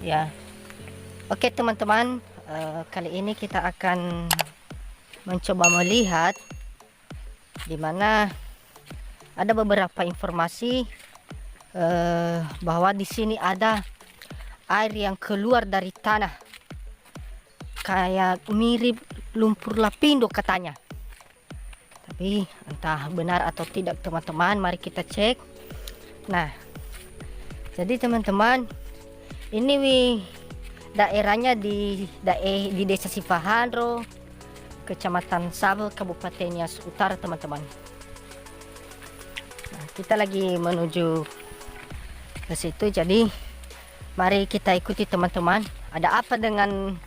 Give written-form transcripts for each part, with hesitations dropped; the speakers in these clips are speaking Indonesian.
Ya, oke teman-teman, kali ini kita akan mencoba melihat di mana ada beberapa informasi bahwa di sini ada air yang keluar dari tanah, kayak mirip lumpur lapindo katanya. Tapi entah benar atau tidak teman-teman, mari kita cek. Nah, jadi teman-teman, ini daerahnya di Desa Sipahandro, Kecamatan Sabel, Kabupaten Nias Utara, teman-teman. Nah, kita lagi menuju ke situ, jadi mari kita ikuti teman-teman. Ada apa dengan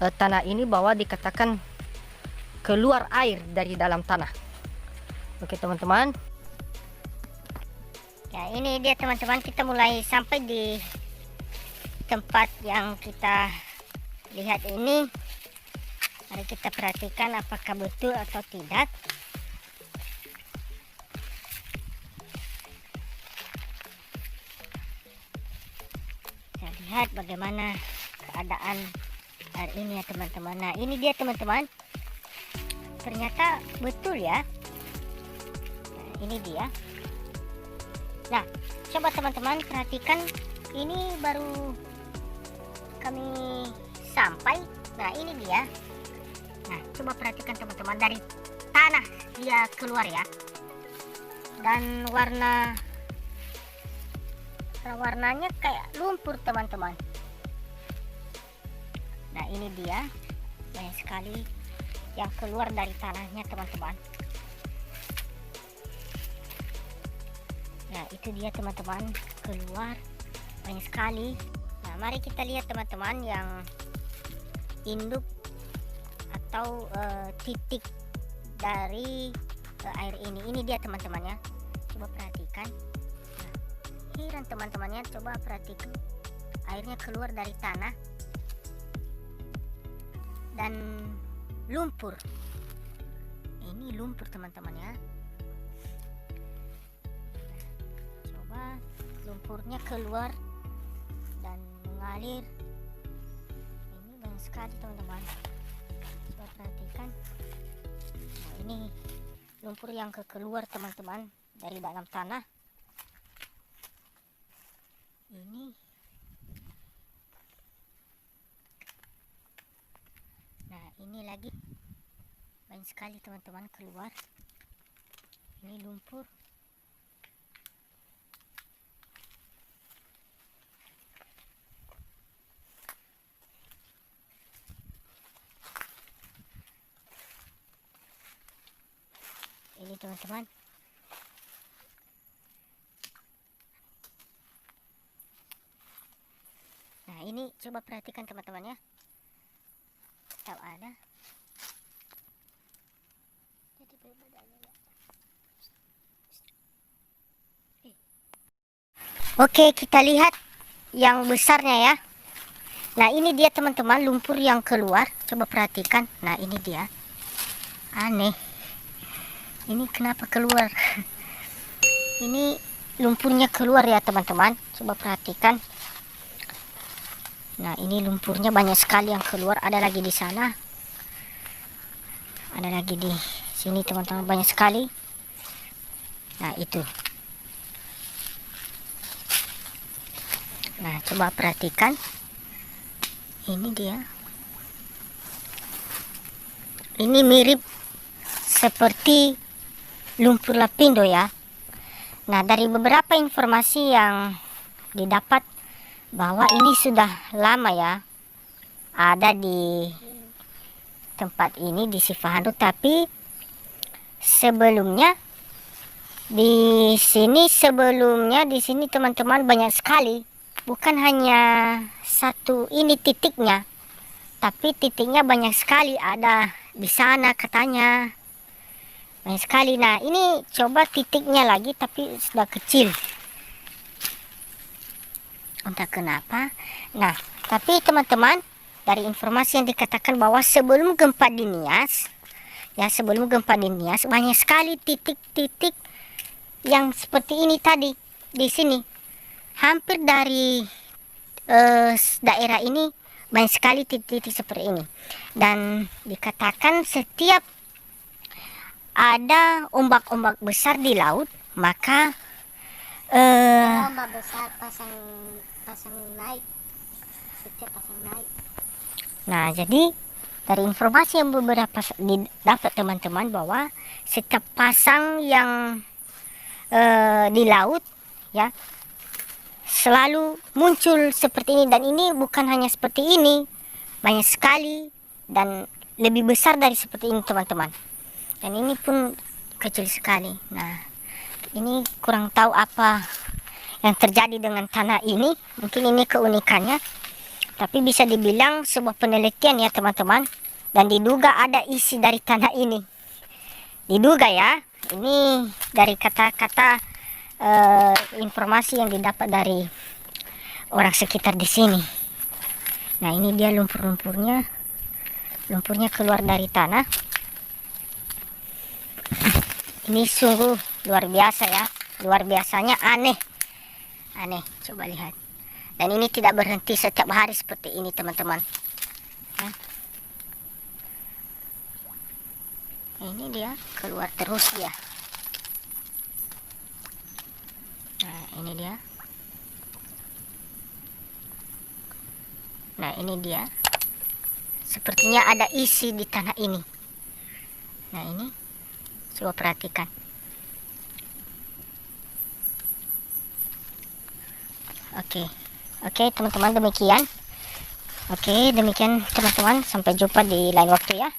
tanah ini bahwa dikatakan keluar air dari dalam tanah? Oke teman-teman. Ya, ini dia teman-teman, kita mulai sampai di tempat yang kita lihat ini. Mari kita perhatikan apakah betul atau tidak. Kita lihat bagaimana keadaan air ini ya teman-teman. Nah, ini dia teman-teman, ternyata betul ya. Nah, ini dia. Nah, coba teman-teman perhatikan, ini baru kami sampai. Nah, ini dia. Nah, coba perhatikan teman-teman, dari tanah dia keluar ya. Dan warnanya kayak lumpur teman-teman. Nah, ini dia, banyak sekali yang keluar dari tanahnya teman-teman. Nah, itu dia teman-teman, keluar banyak sekali. Nah, mari kita lihat teman-teman yang induk atau titik dari air ini. Ini dia teman-teman ya. Coba perhatikan. Nah, heran teman-temannya, coba perhatikan. Airnya keluar dari tanah dan lumpur. Ini lumpur teman-teman ya. Coba lumpurnya keluar dan mengalir. Ini banyak sekali teman-teman. Coba perhatikan. Nah, ini lumpur yang keluar teman-teman dari dalam tanah. Ini nah, ini lagi banyak sekali teman-teman keluar. Ini lumpur. Ini teman-teman. Nah, ini coba perhatikan teman-teman ya. Tahu ada. Oke, kita lihat yang besarnya ya. Nah, ini dia teman-teman, lumpur yang keluar. Coba perhatikan. Nah, ini dia. Aneh. Ini kenapa keluar? Ini lumpurnya keluar ya teman-teman. Coba perhatikan. Nah, ini lumpurnya banyak sekali yang keluar. Ada lagi di sana. Ada lagi di sini teman-teman, banyak sekali. Nah, itu. Nah, coba perhatikan. Ini dia. Ini mirip seperti lumpur lapindo ya. Nah, dari beberapa informasi yang didapat bahwa ini sudah lama ya ada di tempat ini di Sipahandro, tapi sebelumnya di sini teman-teman banyak sekali, bukan hanya satu ini titiknya, tapi titiknya banyak sekali, ada di sana katanya banyak sekali. Nah, ini coba titiknya lagi tapi sudah kecil, entah kenapa. Nah, tapi teman-teman, dari informasi yang dikatakan bahwa sebelum gempa di Nias ya, banyak sekali titik-titik yang seperti ini tadi di sini. Hampir dari daerah ini banyak sekali titik-titik seperti ini, dan dikatakan setiap ada ombak-ombak besar di laut, maka ombak besar pasang naik, setiap pasang naik. Nah, jadi dari informasi yang beberapa didapat teman-teman, bahwa setiap pasang yang di laut ya selalu muncul seperti ini, dan ini bukan hanya seperti ini, banyak sekali dan lebih besar dari seperti ini teman-teman, dan ini pun kecil sekali. Nah, ini kurang tahu apa yang terjadi dengan tanah ini, mungkin ini keunikannya, tapi bisa dibilang sebuah penelitian ya teman-teman, dan diduga ada isi dari tanah ini, diduga ya, ini dari kata-kata informasi yang didapat dari orang sekitar di sini. Nah, ini dia lumpurnya keluar dari tanah. Ini sungguh luar biasa ya, luar biasanya aneh, coba lihat. Dan ini tidak berhenti setiap hari seperti ini teman-teman. Ini dia keluar terus dia. Nah, ini dia. Nah, ini dia. Sepertinya ada isi di tanah ini. Nah, ini coba perhatikan. Oke, teman-teman, demikian. Oke, demikian teman-teman. Sampai jumpa di lain waktu ya.